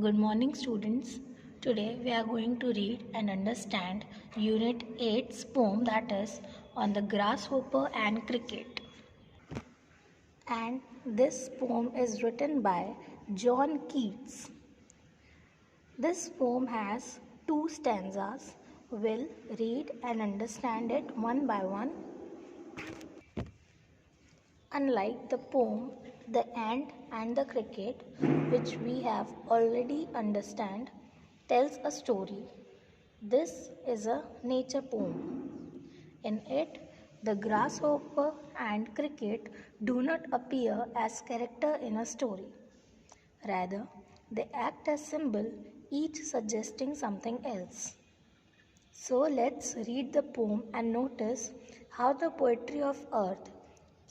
Good morning, students. Today we are going to read and understand Unit 8's poem, that is on the grasshopper and cricket. And this poem is written by John Keats. This poem has two stanzas. We'll read and understand it one by one. Unlike the poem The Ant and the Cricket, which we have already understand, tells a story. This is a nature poem. In it, the grasshopper and cricket do not appear as character in a story. Rather, they act as symbol, each suggesting something else. So let's read the poem and notice how the poetry of earth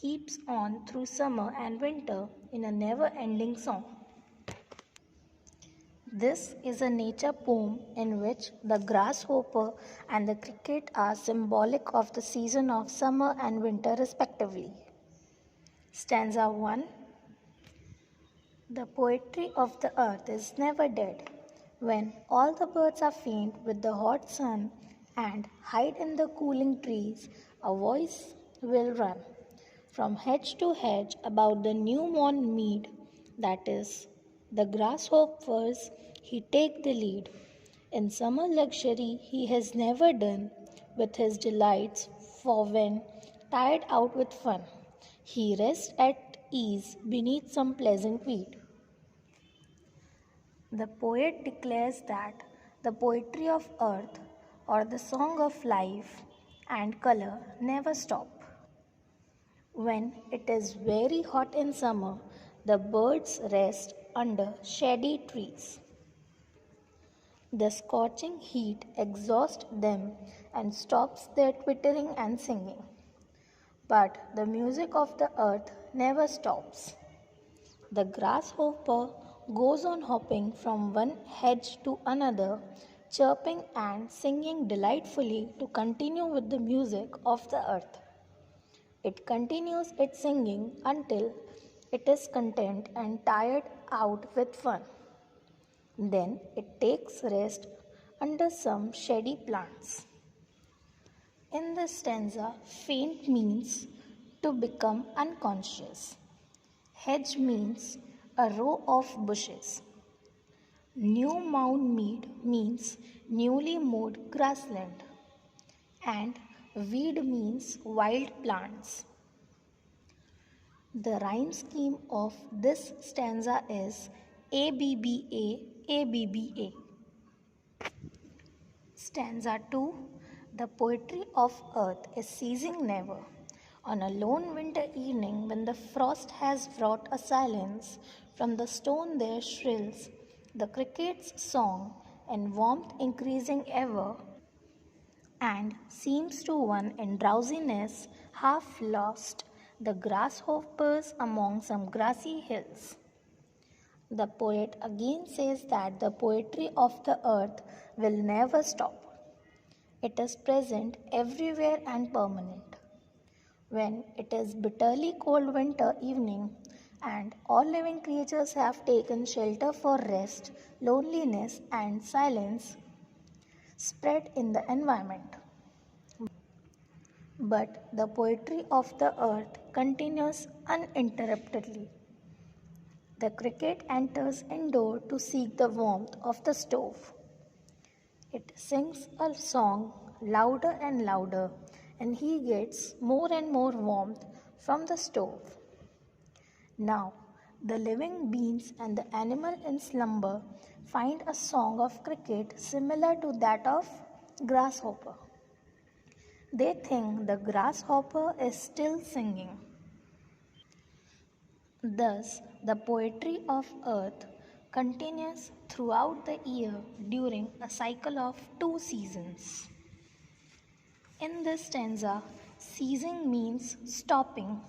keeps on through summer and winter in a never-ending song. This is a nature poem in which the grasshopper and the cricket are symbolic of the season of summer and winter respectively. Stanza 1. The poetry of the earth is never dead. When all the birds are faint with the hot sun and hide in the cooling trees, a voice will run from hedge to hedge about the new-mown mead, that is, the grasshoppers, he take the lead. In summer luxury he has never done with his delights, for when, tired out with fun, he rests at ease beneath some pleasant weed. The poet declares that the poetry of earth or the song of life and color never stop. When it is very hot in summer, the birds rest under shady trees. The scorching heat exhausts them and stops their twittering and singing. But the music of the earth never stops. The grasshopper goes on hopping from one hedge to another, chirping and singing delightfully to continue with the music of the earth. It continues its singing until it is content and tired out with fun. Then it takes rest under some shady plants. In this stanza, faint means to become unconscious. Hedge means a row of bushes. New mown mead means newly mowed grassland. And weed means wild plants. The rhyme scheme of this stanza is ABBA, ABBA. Stanza 2. The poetry of earth is ceasing never. On a lone winter evening when the frost has brought a silence, from the stone there shrills the cricket's song and warmth increasing ever, and seems to one in drowsiness half lost the grasshoppers among some grassy hills. The poet again says that the poetry of the earth will never stop. It is present everywhere and permanent. When it is bitterly cold winter evening and all living creatures have taken shelter for rest, loneliness and silence spread in the environment. But the poetry of the earth continues uninterruptedly. The cricket enters indoor to seek the warmth of the stove. It sings a song louder and louder, and he gets more and more warmth from the stove. Now, the living beings and the animal in slumber find a song of cricket similar to that of grasshopper. They think the grasshopper is still singing. Thus, the poetry of earth continues throughout the year during a cycle of 2 seasons. In this stanza, ceasing means stopping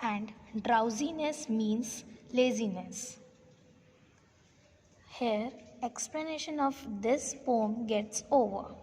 and drowsiness means laziness. Here, explanation of this poem gets over.